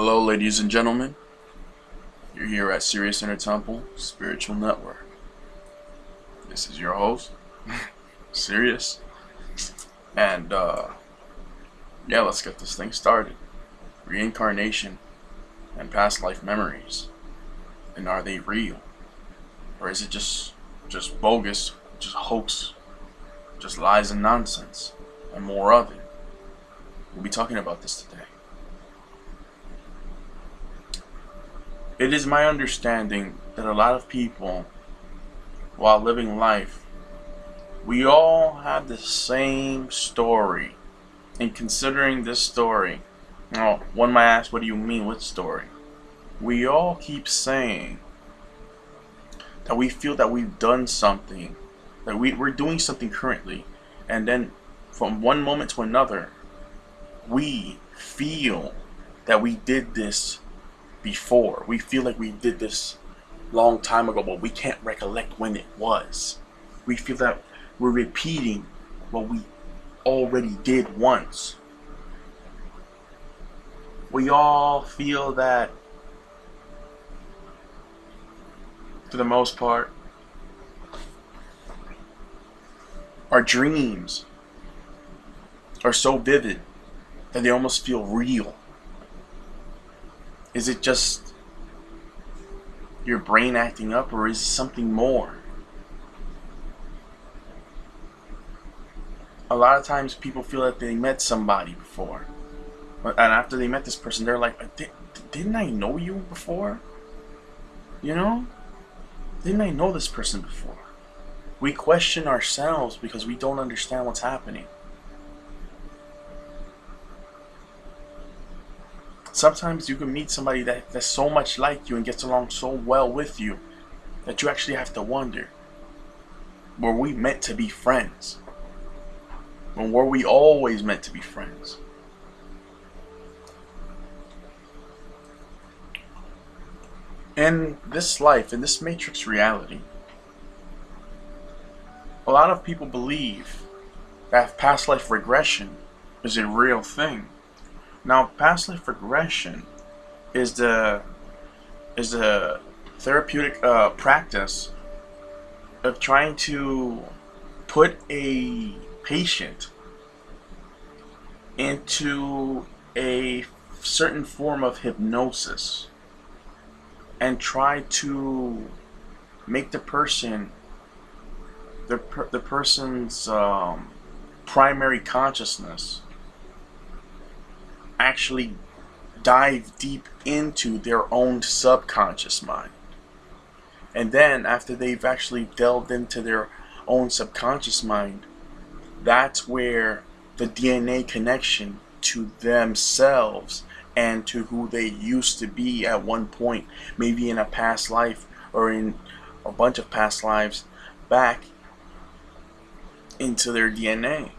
Hello, ladies and gentlemen. You're here at Sirius Inner Temple Spiritual Network. This is your host, Sirius. And, yeah, let's get this thing started. Reincarnation and past life memories. And are they real? Or is it just bogus, just hoax, just lies and nonsense, and more of it? We'll be talking about this today. It is my understanding that a lot of people, while living life, we all have the same story. And considering this story, now, one might ask, what do you mean, what story? We all keep saying that we feel that we've done something, that we're doing something currently, and then from one moment to another, we feel that we did this before. We feel like we did this long time ago, but we can't recollect when it was. We feel that we're repeating what we already did once. We all feel that, for the most part, our dreams are so vivid that they almost feel real. Is it just your brain acting up, or is it something more? A lot of times people feel that they met somebody before, and after they met this person, they're like, didn't I know you before? You know? Didn't I know this person before? We question ourselves because we don't understand what's happening. Sometimes you can meet somebody that's so much like you and gets along so well with you that you actually have to wonder, were we meant to be friends? Or were we always meant to be friends? In this life, in this matrix reality, a lot of people believe that past life regression is a real thing. Now, past life regression is the therapeutic practice of trying to put a patient into a certain form of hypnosis and try to make the person, the person's primary consciousness actually dive deep into their own subconscious mind. And then after they've actually delved into their own subconscious mind, that's where the DNA connection to themselves and to who they used to be at one point, maybe in a past life or in a bunch of past lives, back into their DNA.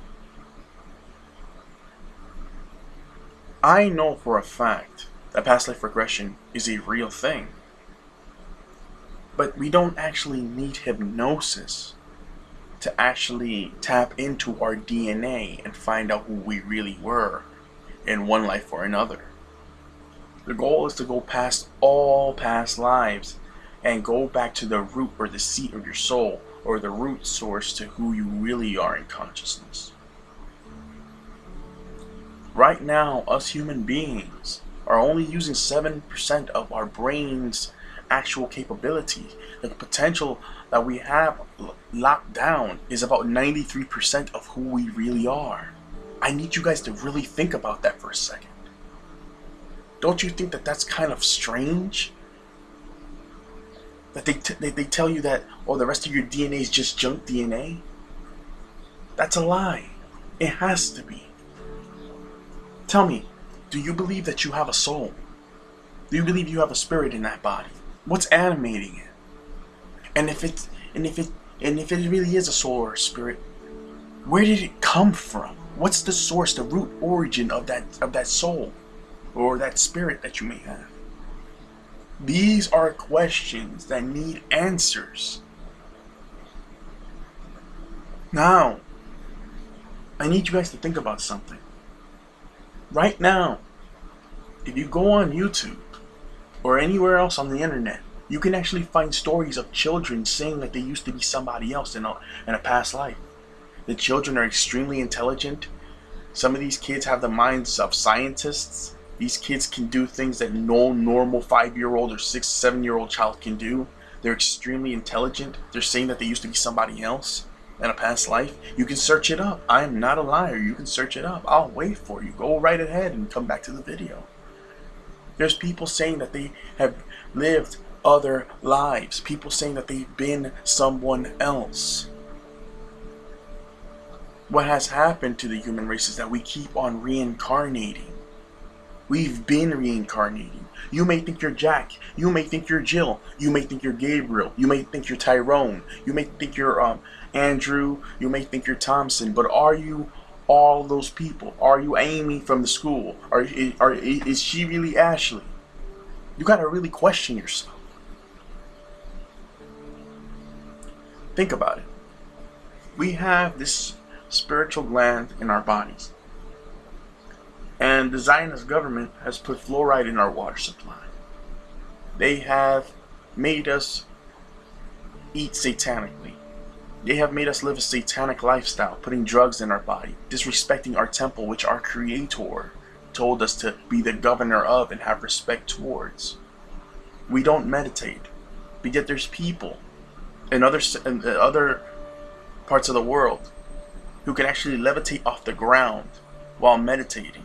I know for a fact that past life regression is a real thing. But we don't actually need hypnosis to actually tap into our DNA and find out who we really were in one life or another. The goal is to go past all past lives and go back to the root or the seat of your soul, or the root source to who you really are in consciousness. Right now, us human beings are only using 7% of our brain's actual capability. The potential that we have locked down is about 93% of who we really are. I need you guys to really think about that for a second. Don't you think that that's kind of strange? That they tell you that, oh, the rest of your DNA is just junk DNA? That's a lie. It has to be. Tell me, do you believe that you have a soul? Do you believe you have a spirit in that body? What's animating it? And if it really is a soul or a spirit, where did it come from? What's the source, the root origin of that soul or that spirit that you may have? These are questions that need answers. Now, I need you guys to think about something. Right now, If you go on YouTube or anywhere else on the internet, you can actually find stories of children saying that they used to be somebody else in a past life. The children are extremely intelligent. Some of these kids have the minds of scientists. These kids can do things that no normal 5-year-old or 6, 7-year-old child can do. They're extremely intelligent. They're saying that they used to be somebody else in a past life. You can search it up. I am not a liar. You can search it up. I'll wait for you. Go right ahead and come back to the video. There's people saying that they have lived other lives. People saying that they've been someone else. What has happened to the human race is that we keep on reincarnating. We've been reincarnating. You may think you're Jack. You may think you're Jill. You may think you're Gabriel. You may think you're Tyrone. You may think you're Andrew. You may think you're Thompson. But are you all those people? Are you Amy from the school? Is she really Ashley? You gotta really question yourself. Think about it. We have this spiritual gland in our bodies. And the Zionist government has put fluoride in our water supply. They have made us eat satanically. They have made us live a satanic lifestyle, putting drugs in our body, disrespecting our temple, which our Creator told us to be the governor of and have respect towards. We don't meditate, but yet there's people in other parts of the world who can actually levitate off the ground while meditating.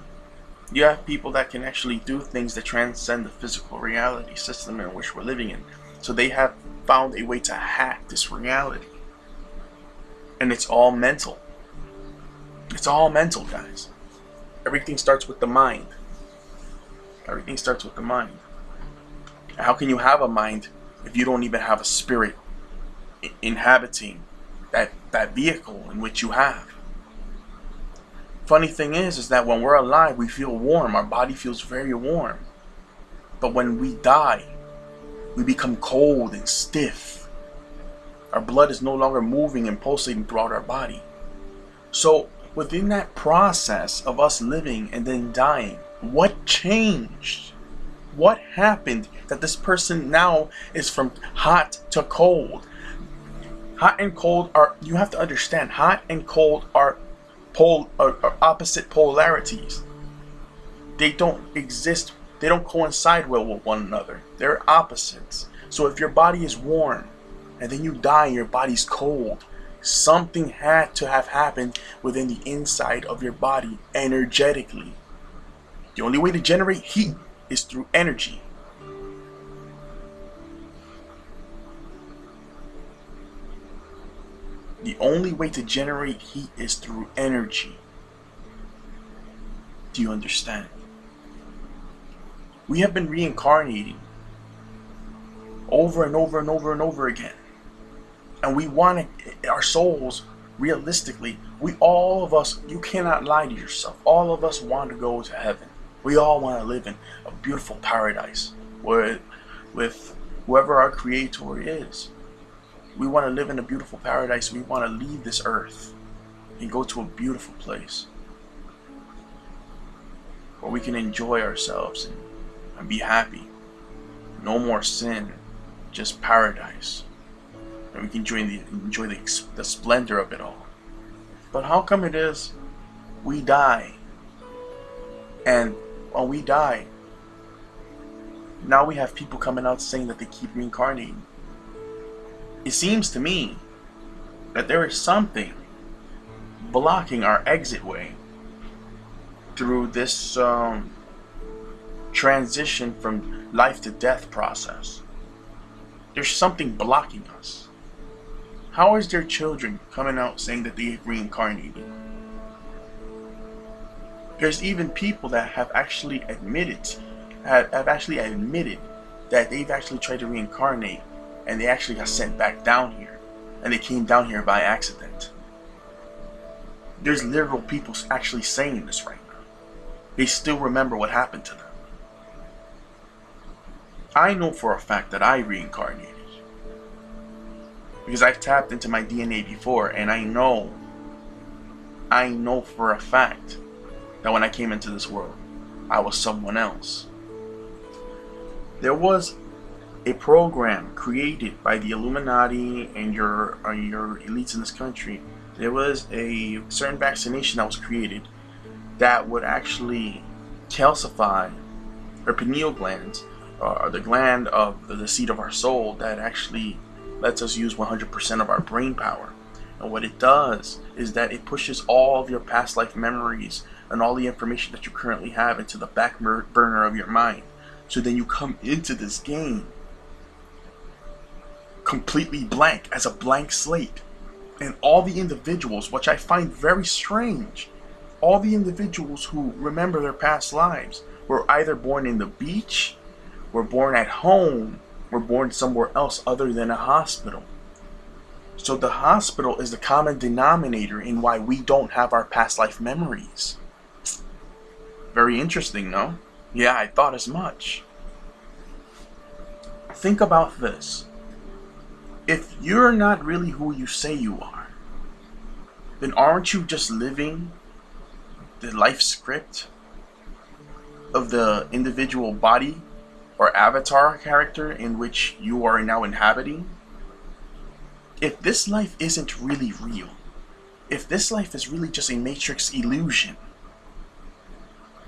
You have people that can actually do things that transcend the physical reality system in which we're living in. So they have found a way to hack this reality. And it's all mental. It's all mental, guys. Everything starts with the mind. Everything starts with the mind. How can you have a mind if you don't even have a spirit inhabiting that vehicle in which you have? Funny thing is that when we're alive, we feel warm. Our body feels very warm. But when we die, we become cold and stiff. Our blood is no longer moving and pulsating throughout our body. So within that process of us living and then dying, what changed? What happened that this person now is from hot to cold? Hot and cold are, you have to understand, hot and cold are opposite polarities. They don't exist, they don't coincide well with one another. They're opposites. So if your body is warm and then you die and your body's cold, something had to have happened within the inside of your body energetically. The only way to generate heat is through energy. The only way to generate heat is through energy. Do you understand? We have been reincarnating over and over and over and over again. And we want our souls, realistically, all of us, you cannot lie to yourself. All of us want to go to heaven. We all want to live in a beautiful paradise with whoever our Creator is. We want to live in a beautiful paradise. We want to leave this earth and go to a beautiful place where we can enjoy ourselves and be happy. No more sin, just paradise. And we can enjoy the splendor of it all. But how come it is we die, and when we die, now we have people coming out saying that they keep reincarnating? It seems to me that there is something blocking our exit way through this transition from life to death process. There's something blocking us. How is there children coming out saying that they have reincarnated? There's even people that have actually admitted that they've actually tried to reincarnate, and they actually got sent back down here, and they came down here by accident. There's literal people actually saying this right now. They still remember what happened to them. I know for a fact that I reincarnated, because I've tapped into my DNA before, and I know for a fact that when I came into this world, I was someone else. There was a program created by the Illuminati and your elites in this country. There was a certain vaccination that was created that would actually calcify our pineal glands, the gland of the seat of our soul that actually lets us use 100% of our brain power. And what it does is that it pushes all of your past life memories and all the information that you currently have into the back burner of your mind. So then you come into this game completely blank, as a blank slate. And all the individuals, which I find very strange, all the individuals who remember their past lives were either born in the beach, were born at home, were born somewhere else other than a hospital. So the hospital is the common denominator in why we don't have our past life memories. Very interesting, no? Yeah, I thought as much. Think about this. If you're not really who you say you are, then aren't you just living the life script of the individual body or avatar character in which you are now inhabiting? If this life isn't really real, if this life is really just a matrix illusion,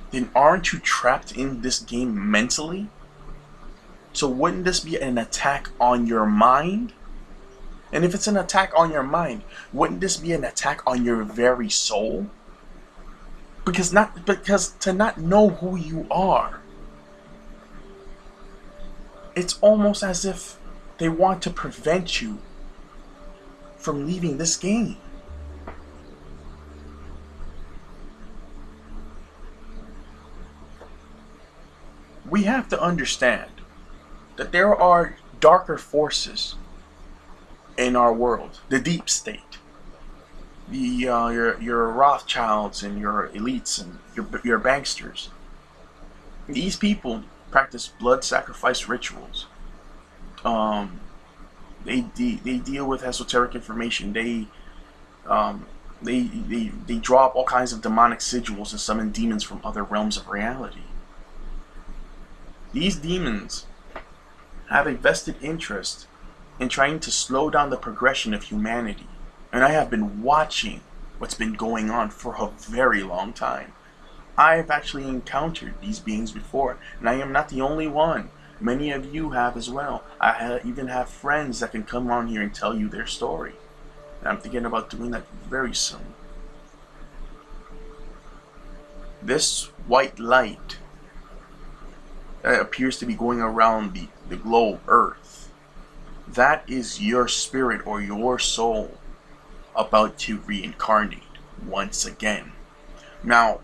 then aren't you trapped in this game mentally? So wouldn't this be an attack on your mind? And if it's an attack on your mind, wouldn't this be an attack on your very soul? Because to not know who you are, it's almost as if they want to prevent you from leaving this game. We have to understand that there are darker forces in our world, the deep state, your Rothschilds and your elites and your banksters. These people practice blood sacrifice rituals. They deal with esoteric information. They draw up all kinds of demonic sigils and summon demons from other realms of reality. These demons have a vested interest in trying to slow down the progression of humanity. And I have been watching what's been going on for a very long time. I have actually encountered these beings before, and I am not the only one. Many of you have as well. I even have friends that can come on here and tell you their story. And I'm thinking about doing that very soon. This white light that appears to be going around the globe Earth, that is your spirit or your soul about to reincarnate once again. Now,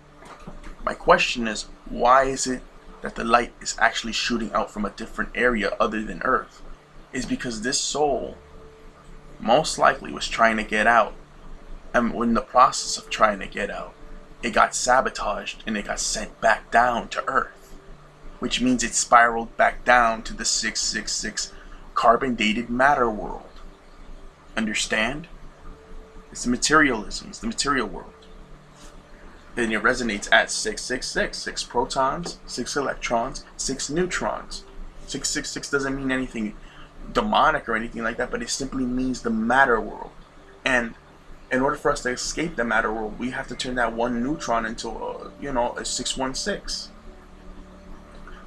my question is, why is it that the light is actually shooting out from a different area other than Earth? Is because this soul most likely was trying to get out, and in the process of trying to get out, it got sabotaged and it got sent back down to Earth, which means it spiraled back down to the 666 carbon dated matter world. Understand? It's the materialism, it's the material world. And it resonates at 666, 6 protons, 6 electrons, 6 neutrons. 666 doesn't mean anything demonic or anything like that, but it simply means the matter world. And in order for us to escape the matter world, we have to turn that one neutron into a 616.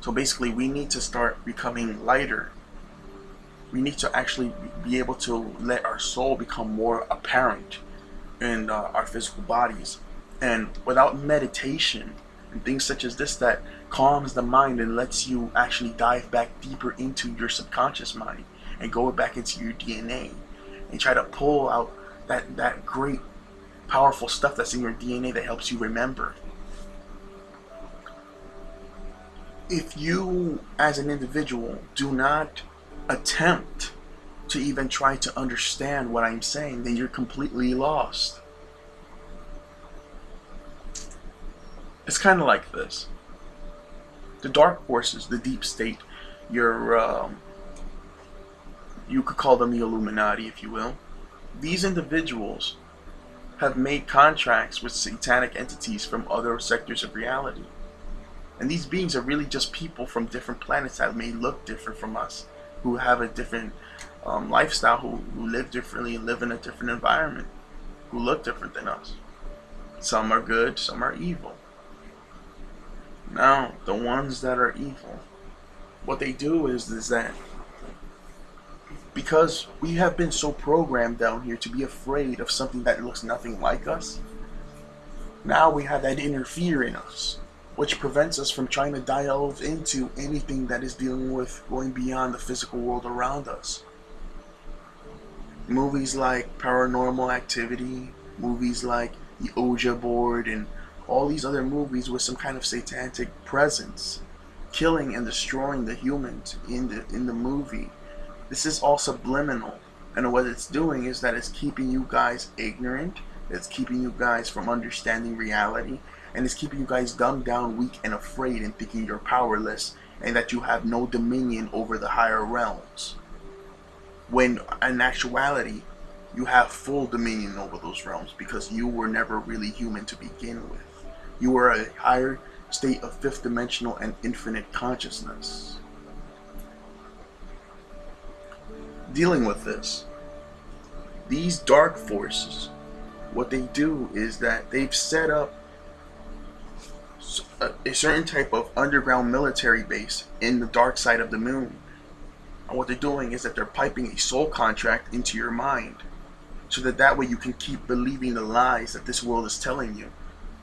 So basically, we need to start becoming lighter. We need to actually be able to let our soul become more apparent in our physical bodies. And without meditation and things such as this that calms the mind and lets you actually dive back deeper into your subconscious mind and go back into your DNA and try to pull out that great powerful stuff that's in your DNA that helps you remember. If you as an individual do not attempt to even try to understand what I'm saying, then you're completely lost. It's kind of like this. The dark forces, the deep state, you could call them the Illuminati, if you will. These individuals have made contracts with satanic entities from other sectors of reality. And these beings are really just people from different planets that may look different from us, who have a different lifestyle, who live differently, live in a different environment, who look different than us. Some are good, some are evil. Now, the ones that are evil, what they do is that because we have been so programmed down here to be afraid of something that looks nothing like us, now we have that inner fear in us, which prevents us from trying to delve into anything that is dealing with going beyond the physical world around us. Movies like Paranormal Activity, movies like the Ouija board, and all these other movies with some kind of satanic presence, killing and destroying the humans in the movie. This is all subliminal, and what it's doing is that it's keeping you guys ignorant, it's keeping you guys from understanding reality, and it's keeping you guys dumbed down, weak, and afraid, and thinking you're powerless and that you have no dominion over the higher realms. When in actuality, you have full dominion over those realms, because you were never really human to begin with. You were a higher state of fifth dimensional and infinite consciousness. Dealing with this, these dark forces, what they do is that they've set up a certain type of underground military base in the dark side of the moon. And what they're doing is that they're piping a soul contract into your mind, so that way you can keep believing the lies that this world is telling you,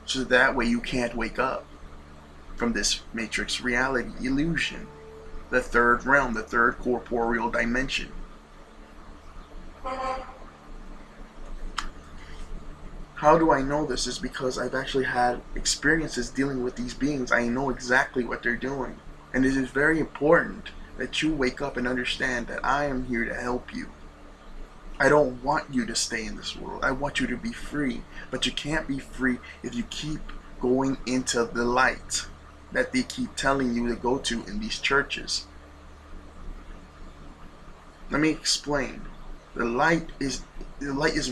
so that way you can't wake up from this matrix reality illusion, the third realm, the third corporeal dimension. How do I know this? Is because I've actually had experiences dealing with these beings. I know exactly what they're doing. And it is very important that you wake up and understand that I am here to help you. I don't want you to stay in this world. I want you to be free. But you can't be free if you keep going into the light that they keep telling you to go to in these churches. Let me explain. The light is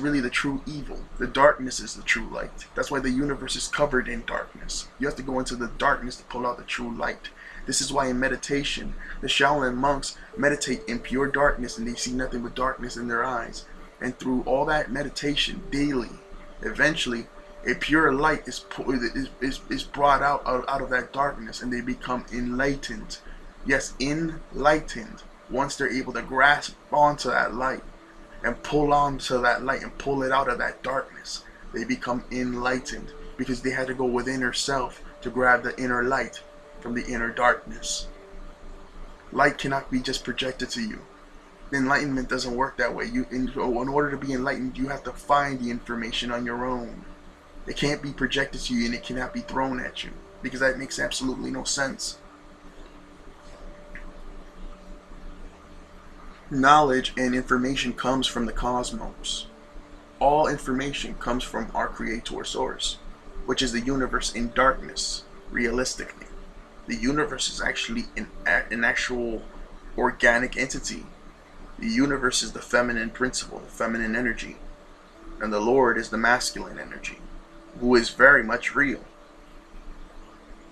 really the true evil. The darkness is the true light. That's why the universe is covered in darkness. You have to go into the darkness to pull out the true light. This is why in meditation, the Shaolin monks meditate in pure darkness, and they see nothing but darkness in their eyes. And through all that meditation daily, eventually a pure light is brought out of that darkness, and they become enlightened. Yes, enlightened. Once they're able to grasp onto that light and pull onto that light and pull it out of that darkness, they become enlightened, because they had to go within herself to grab the inner light from the inner darkness. Light cannot be just projected to you. Enlightenment doesn't work that way. In order to be enlightened, you have to find the information on your own. It can't be projected to you, and it cannot be thrown at you, because that makes absolutely no sense. Knowledge and information comes from the cosmos. All information comes from our creator source, which is the universe in darkness, realistically. The universe is actually an actual organic entity. The universe is the feminine principle, the feminine energy. And the Lord is the masculine energy, who is very much real.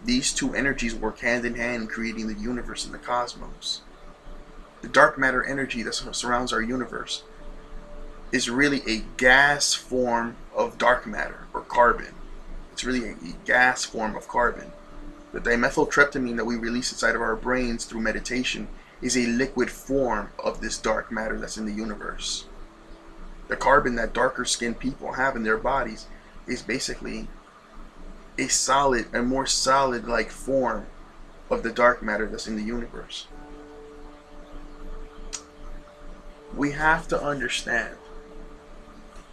These two energies work hand in hand, creating the universe and the cosmos. The dark matter energy that surrounds our universe is really a gas form of dark matter, or carbon. It's really a gas form of carbon. The dimethyltryptamine that we release inside of our brains through meditation is a liquid form of this dark matter that's in the universe. The carbon that darker skinned people have in their bodies is basically a more solid like form of the dark matter that's in the universe. We have to understand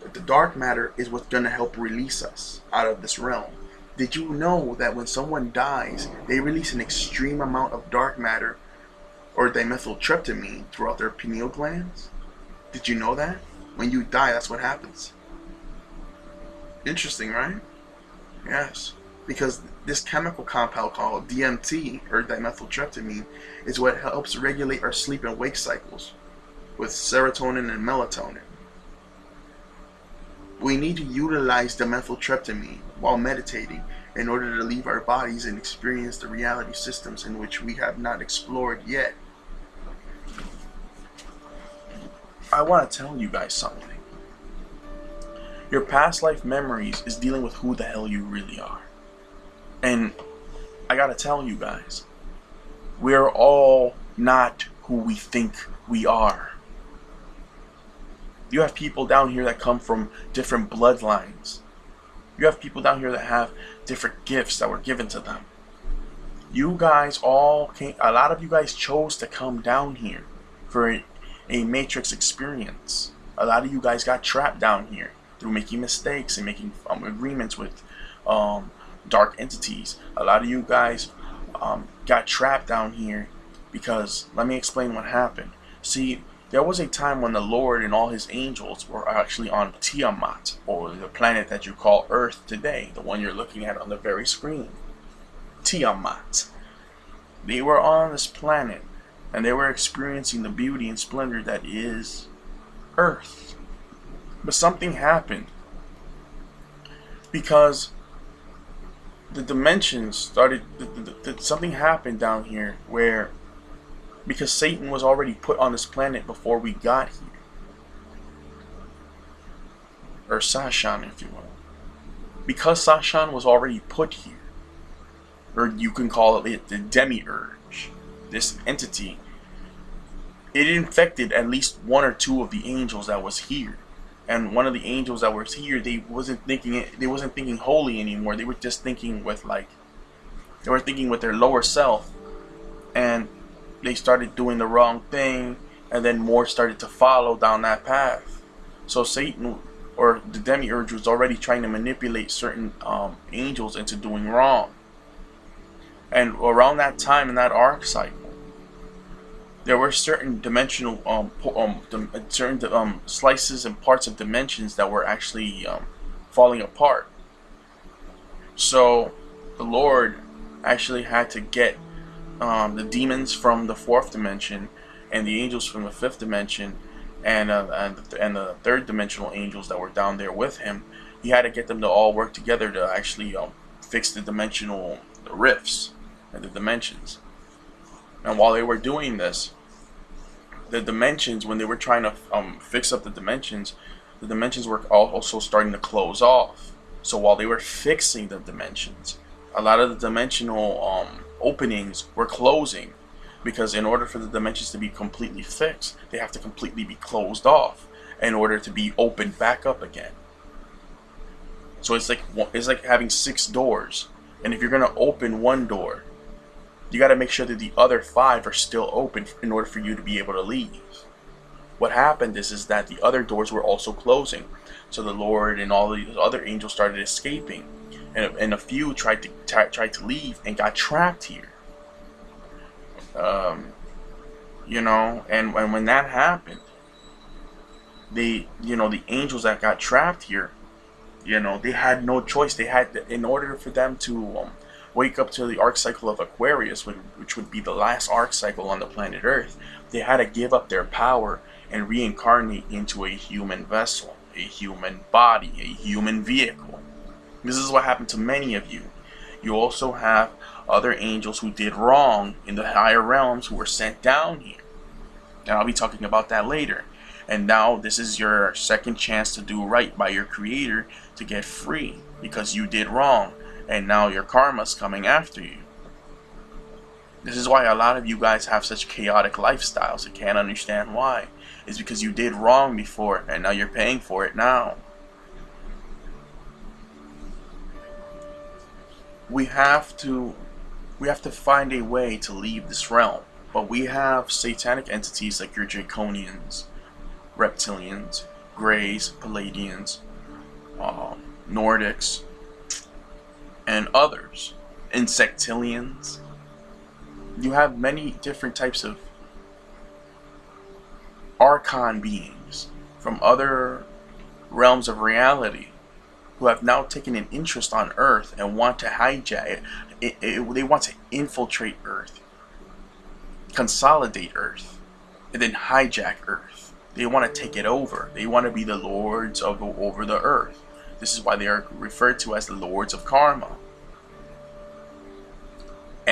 that the dark matter is what's going to help release us out of this realm. Did you know that when someone dies, they release an extreme amount of dark matter, or dimethyltryptamine, throughout their pineal glands? Did you know that? When you die, that's what happens. Interesting, right? Yes. Because this chemical compound called DMT, or dimethyltryptamine, is what helps regulate our sleep and wake cycles with serotonin and melatonin. We need to utilize dimethyltryptamine while meditating in order to leave our bodies and experience the reality systems in which we have not explored yet. I want to tell you guys something. Your past life memories is dealing with who the hell you really are. And I gotta tell you guys, we're all not who we think we are. You have people down here that come from different bloodlines. You have people down here that have different gifts that were given to them. You guys all came, a lot of you guys chose to come down here for a matrix experience. A lot of you guys got trapped down here through making mistakes and making agreements with dark entities. A lot of you guys got trapped down here because, let me explain what happened. See, there was a time when the Lord and all his angels were actually on Tiamat, or the planet that you call Earth today, the one you're looking at on the very screen. Tiamat. They were on this planet and they were experiencing the beauty and splendor that is Earth. But something happened because the dimensions started, something happened down here where, because Satan was already put on this planet before we got here. Or Sashan, if you will. Because Sashan was already put here, or you can call it the demiurge, this entity, it infected at least one or two of the angels that was here. And one of the angels that was here, they wasn't thinking holy anymore. They were just thinking with their lower self. And they started doing the wrong thing, and then more started to follow down that path. So Satan, or the demiurge, was already trying to manipulate certain angels into doing wrong. And around that time in that arc cycle, there were certain dimensional, slices and parts of dimensions that were actually falling apart. So the Lord actually had to get the demons from the 4th dimension and the angels from the 5th dimension and the 3rd dimensional angels that were down there with him. He had to get them to all work together to actually fix the dimensional rifts and the dimensions. And while they were doing this, the dimensions, when they were trying to fix up the dimensions were also starting to close off. So while they were fixing the dimensions, a lot of the dimensional openings were closing, because in order for the dimensions to be completely fixed, they have to completely be closed off in order to be opened back up again. So it's like having 6 doors, and if you're going to open one door, you got to make sure that the other 5 are still open in order for you to be able to leave. What happened is that the other doors were also closing. So the Lord and all the other angels started escaping, and a few tried to leave and got trapped here. You know, and when that happened, the angels that got trapped here, you know, they had no choice. They had to, in order for them to wake up to the arc cycle of Aquarius, which would be the last arc cycle on the planet Earth, they had to give up their power and reincarnate into a human vessel, a human body, a human vehicle. This is what happened to many of you. You also have other angels who did wrong in the higher realms who were sent down here. And I'll be talking about that later. And now this is your second chance to do right by your creator, to get free, because you did wrong. And now your karma's coming after you. This is why a lot of you guys have such chaotic lifestyles. I can't understand why. It's because you did wrong before, and now you're paying for it now. We have to find a way to leave this realm. But we have satanic entities like your Draconians, Reptilians, Greys, Palladians, Nordics, and others, Insectilians. You have many different types of Archon beings from other realms of reality who have now taken an interest on Earth and want to hijack it. They want to infiltrate Earth, consolidate Earth, and then hijack Earth. They want to take it over. They want to be the lords over the Earth. This is why they are referred to as the Lords of Karma.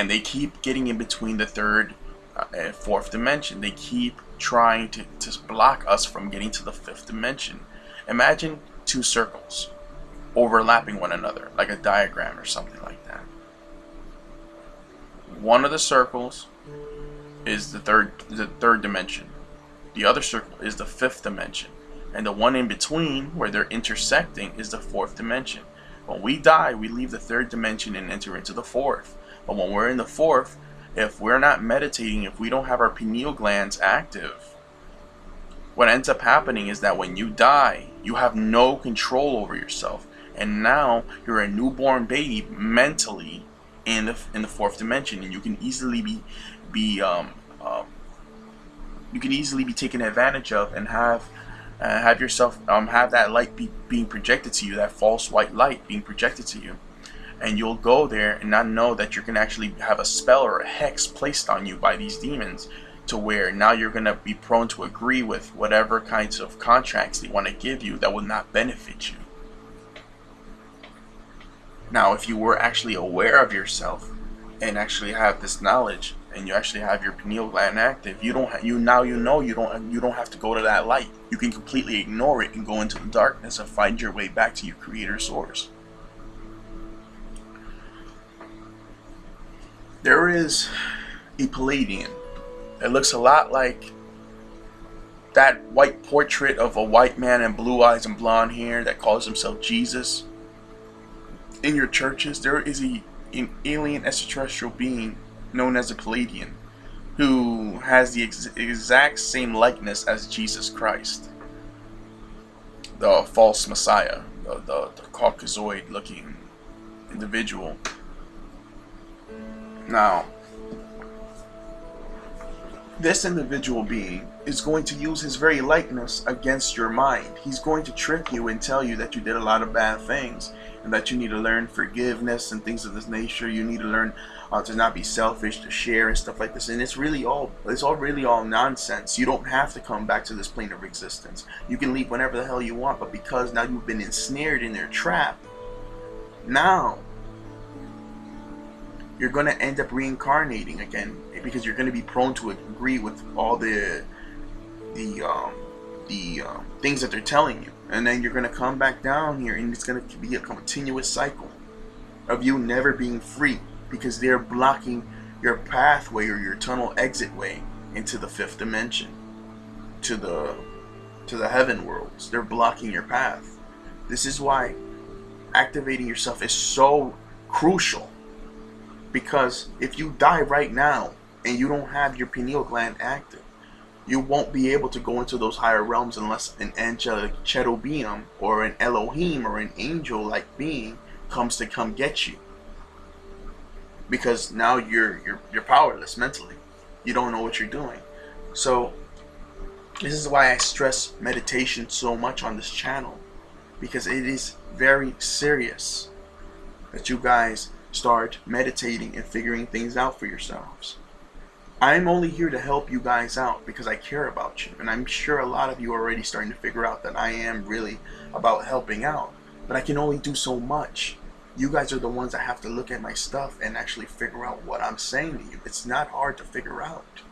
and they keep getting in between the third and fourth dimension. They keep trying to block us from getting to the fifth dimension. Imagine two circles overlapping one another, like a diagram or something like that. One of the circles is the third dimension. The other circle is the fifth dimension. And the one in between, where they're intersecting, is the fourth dimension. When we die, we leave the third dimension and enter into the fourth. But when we're in the fourth, if we're not meditating, if we don't have our pineal glands active, what ends up happening is that when you die, you have no control over yourself. And now you're a newborn babe mentally in the fourth dimension, and you can easily be taken advantage of, and have yourself have that light being projected to you, that false white light being projected to you, and you'll go there and not know that you're gonna actually have a spell or a hex placed on you by these demons, to where now you're gonna be prone to agree with whatever kinds of contracts they want to give you that will not benefit you. Now, if you were actually aware of yourself and actually have this knowledge, and you actually have your pineal gland active, you don't have to go to that light. You can completely ignore it and go into the darkness and find your way back to your creator source. There is a Palladian. It looks a lot like that white portrait of a white man in blue eyes and blonde hair that calls himself Jesus. In your churches, there is an alien extraterrestrial being known as a Palladian, who has the exact same likeness as Jesus Christ, the false Messiah, the Caucasoid looking individual. Now, this individual being is going to use his very likeness against your mind. He's going to trick you and tell you that you did a lot of bad things, and that you need to learn forgiveness and things of this nature. You need to learn to not be selfish, to share and stuff like this. And it's really all nonsense. You don't have to come back to this plane of existence. You can leave whenever the hell you want, but because now you've been ensnared in their trap, now you're going to end up reincarnating again, because you're going to be prone to agree with all the things that they're telling you. And then you're going to come back down here, and it's going to be a continuous cycle of you never being free, because they're blocking your pathway or your tunnel exit way into the fifth dimension, to the heaven worlds. They're blocking your path. This is why activating yourself is so crucial, because if you die right now and you don't have your pineal gland active, you won't be able to go into those higher realms unless an angelic cherubim or an Elohim or an angel-like being comes to come get you. Because now you're powerless mentally. You don't know what you're doing. So this is why I stress meditation so much on this channel, because it is very serious that you guys start meditating and figuring things out for yourselves. I'm only here to help you guys out because I care about you, and I'm sure a lot of you are already starting to figure out that I am really about helping out, but I can only do so much. You guys are the ones that have to look at my stuff and actually figure out what I'm saying to you. It's not hard to figure out.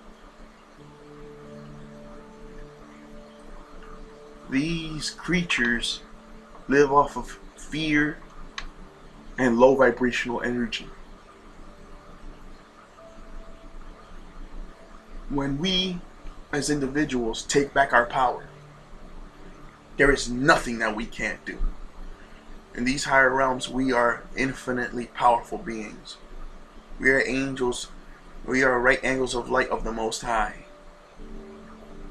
These creatures live off of fear and low vibrational energy. When we as individuals take back our power, there is nothing that we can't do. In these higher realms, we are infinitely powerful beings. We are angels. We are right angles of light of the Most High.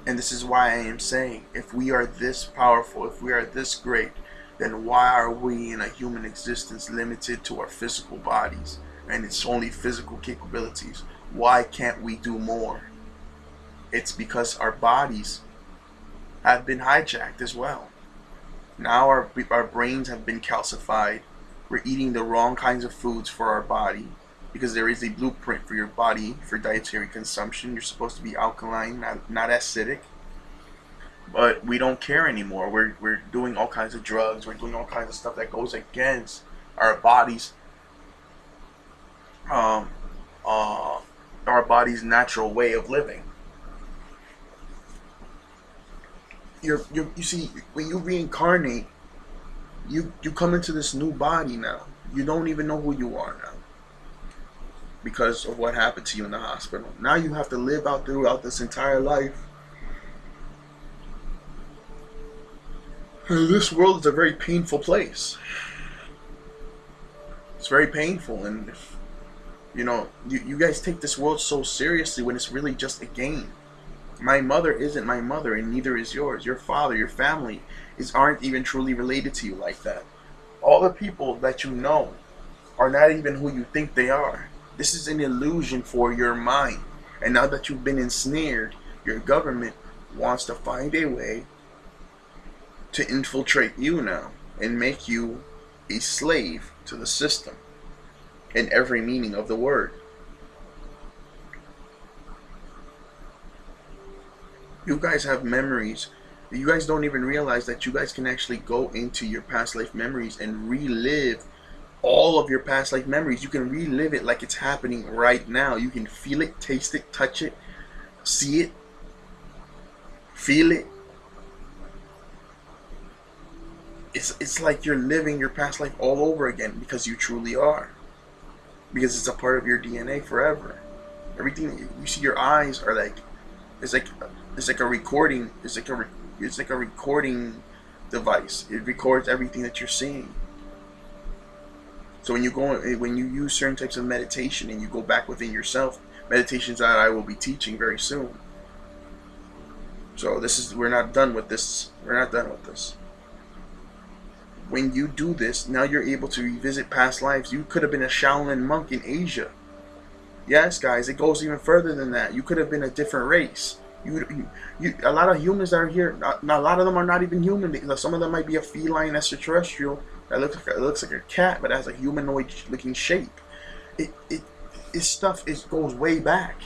And this is why I am saying, if we are this powerful, if we are this great, then why are we in a human existence limited to our physical bodies and its only physical capabilities? Why can't we do more? It's because our bodies have been hijacked as well. Now our brains have been calcified. We're eating the wrong kinds of foods for our body, because there is a blueprint for your body for dietary consumption. You're supposed to be alkaline, not acidic. But we don't care anymore. We're doing all kinds of drugs. We're doing all kinds of stuff that goes against our body's body's natural way of living. You see, when you reincarnate, you come into this new body now. You don't even know who you are now, because of what happened to you in the hospital. Now you have to live out throughout this entire life. And this world is a very painful place. It's very painful, and if, you know, you guys take this world so seriously when it's really just a game. My mother isn't my mother, and neither is yours. Your father, your family aren't even truly related to you like that. All the people that you know are not even who you think they are. This is an illusion for your mind. And now that you've been ensnared, your government wants to find a way to infiltrate you now and make you a slave to the system in every meaning of the word. You guys have memories. You guys don't even realize that you guys can actually go into your past life memories and relive all of your past life memories. You can relive it like it's happening right now. You can feel it, taste it, touch it, see it, feel it. It's like you're living your past life all over again, because you truly are. Because it's a part of your DNA forever. Everything you see, your eyes are like, it's like a recording. It's like a recording device. It records everything that you're seeing. So when you use certain types of meditation and you go back within yourself, meditations that I will be teaching very soon. So we're not done with this. We're not done with this. When you do this, now you're able to revisit past lives. You could have been a Shaolin monk in Asia. Yes, guys, it goes even further than that. You could have been a different race. A lot of humans that are here, a lot of them are not even human. Some of them might be a feline extraterrestrial that looks like a cat, but has a humanoid looking shape. Goes way back.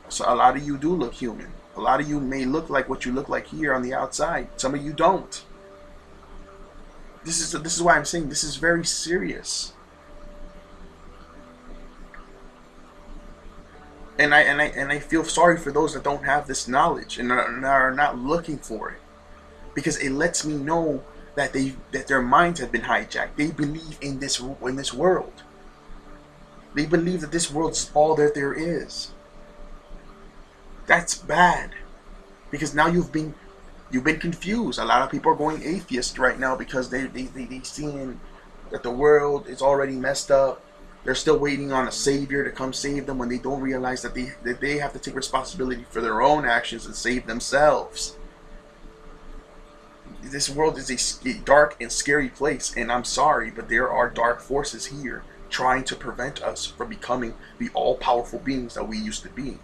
So a lot of you do look human. A lot of you may look like what you look like here on the outside. Some of you don't. This is why I'm saying this is very serious. And I feel sorry for those that don't have this knowledge and are not looking for it, because it lets me know that their minds have been hijacked. They believe in this world. They believe that this world is all that there is. That's bad, because now you've been confused. A lot of people are going atheist right now because they seeing that the world is already messed up. They're still waiting on a savior to come save them, when they don't realize that they have to take responsibility for their own actions and save themselves. This world is a dark and scary place, and I'm sorry, but there are dark forces here trying to prevent us from becoming the all-powerful beings that we used to be.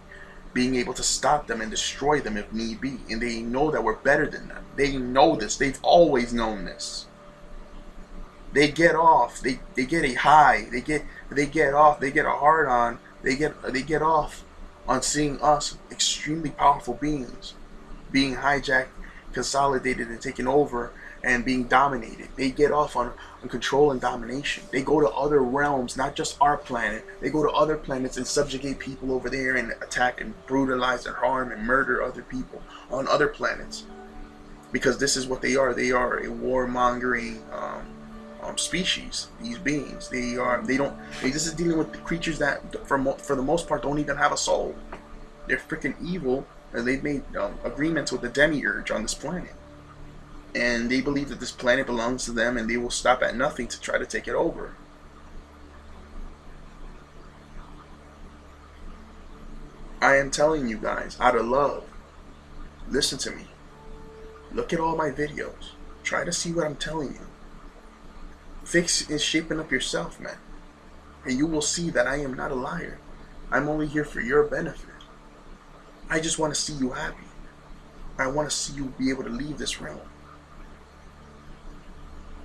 Being able to stop them and destroy them if need be. And they know that we're better than them. They know this. They've always known this. They get off. They get a high. They get off. They get a hard on. They get off on seeing us, extremely powerful beings, being hijacked, consolidated, and taken over, and being dominated. They get off on control and domination. They go to other realms, not just our planet. They go to other planets and subjugate people over there and attack and brutalize and harm and murder other people on other planets. Because this is what they are. They are a warmongering species. These beings. This is dealing with creatures that, for the most part, don't even have a soul. They're freaking evil, and they've made agreements with the demiurge on this planet. And they believe that this planet belongs to them, and they will stop at nothing to try to take it over. I am telling you guys, out of love, listen to me. Look at all my videos. Try to see what I'm telling you. Fix is shaping up yourself, man. And you will see that I am not a liar. I'm only here for your benefit. I just want to see you happy. I want to see you be able to leave this realm.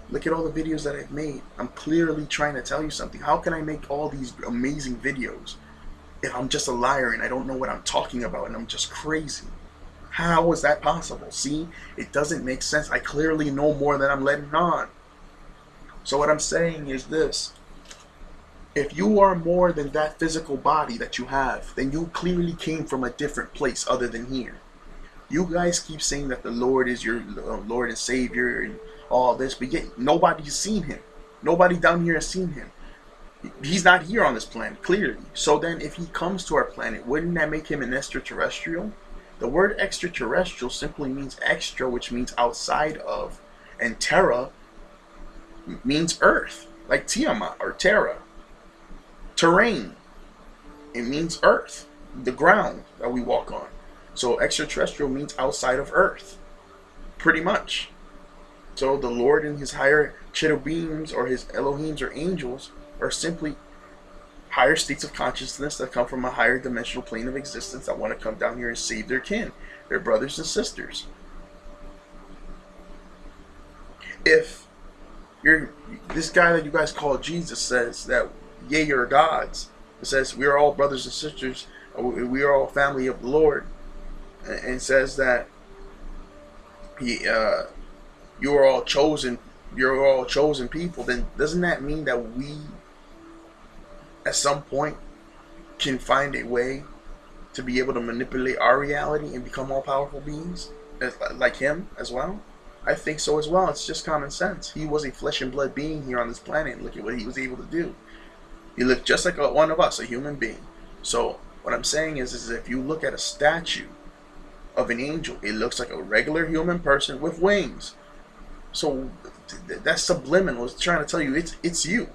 Look at all the videos that I've made. I'm clearly trying to tell you something. How can I make all these amazing videos if I'm just a liar and I don't know what I'm talking about and I'm just crazy? How is that possible? See, it doesn't make sense. I clearly know more than I'm letting on. So what I'm saying is this. If you are more than that physical body that you have, then you clearly came from a different place other than here. You guys keep saying that the Lord is your Lord and Savior and all this, but yet nobody's seen him. Nobody down here has seen him. He's not here on this planet, clearly. So then if he comes to our planet, wouldn't that make him an extraterrestrial? The word extraterrestrial simply means extra, which means outside of, and terra means earth, like Tiamat or Terra. Terrain, it means earth, the ground that we walk on. So extraterrestrial means outside of earth, pretty much. So the Lord and his higher cherubims or his Elohims or angels are simply higher states of consciousness that come from a higher dimensional plane of existence that want to come down here and save their kin, their brothers and sisters. If this guy that you guys call Jesus says that, yea, you're gods, it says we are all brothers and sisters, we are all family of the Lord, and says that you are all chosen, you're all chosen people, then doesn't that mean that we at some point can find a way to be able to manipulate our reality and become all powerful beings like him as well? I think so as well. It's just common sense. He was a flesh and blood being here on this planet, and look at what he was able to do. He looked just like one of us, a human being. So what I'm saying is if you look at a statue of an angel, it looks like a regular human person with wings. So that's subliminal. It's trying to tell you it's you.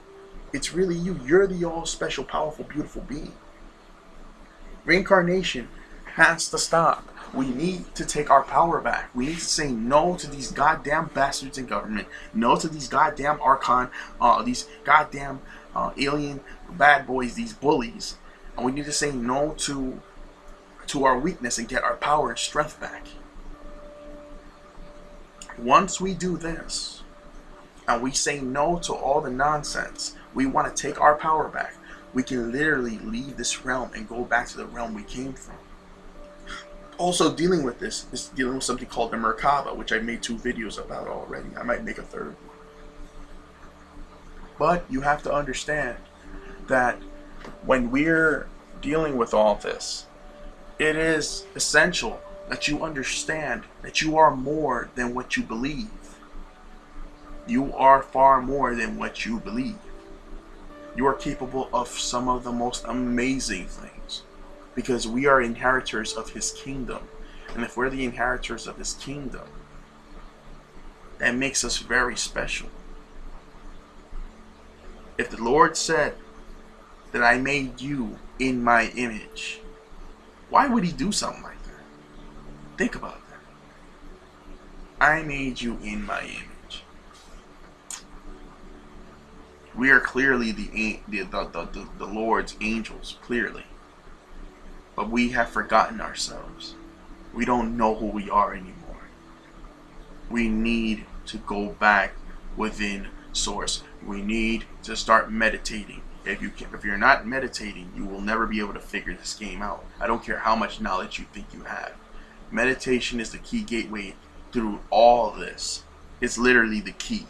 It's really you. You're the all special, powerful, beautiful being. Reincarnation has to stop. We need to take our power back. We need to say no to these goddamn bastards in government. No to these goddamn Archon, these goddamn alien bad boys, these bullies. And we need to say no to our weakness and get our power and strength back. Once we do this, and we say no to all the nonsense, we want to take our power back, we can literally leave this realm and go back to the realm we came from. Also dealing with this is dealing with something called the Merkaba, which I made 2 videos about already. I might make a 3rd. But you have to understand that when we're dealing with all this, it is essential that you understand that you are more than what you believe. You are far more than what you believe. You are capable of some of the most amazing things, because we are inheritors of his kingdom. And if we're the inheritors of his kingdom, that makes us very special. If the Lord said that I made you in my image, why would he do something like that? Think about that. I made you in my image. We are clearly the Lord's angels, clearly. But we have forgotten ourselves. We don't know who we are anymore. We need to go back within Source. We need to start meditating. If you're not meditating, you will never be able to figure this game out. I don't care how much knowledge you think you have. Meditation is the key gateway through all this. It's literally the key.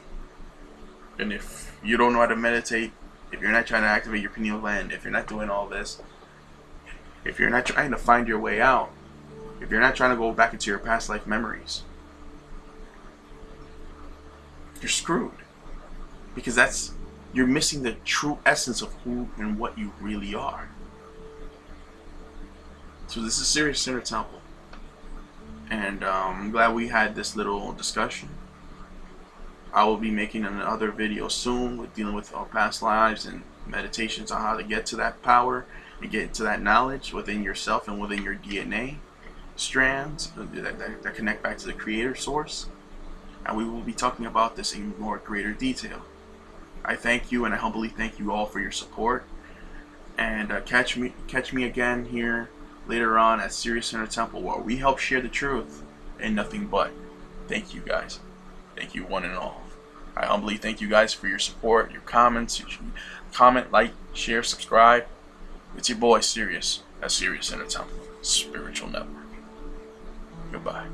And if you don't know how to meditate, if you're not trying to activate your pineal gland, if you're not doing all this, if you're not trying to find your way out, if you're not trying to go back into your past life memories, you're screwed. Because you're missing the true essence of who and what you really are. So this is Sirius Center Temple. And I'm glad we had this little discussion. I will be making another video soon with dealing with our past lives and meditations on how to get to that power and get to that knowledge within yourself and within your DNA strands that connect back to the creator source. And we will be talking about this in more greater detail. I thank you, and I humbly thank you all for your support. And catch me again here later on at Sirius Center Temple, where we help share the truth and nothing but. Thank you guys. Thank you one and all. I humbly thank you guys for your support, your comments. Comment, like, share, subscribe. It's your boy Sirius at Sirius Center Temple Spiritual Network. Goodbye.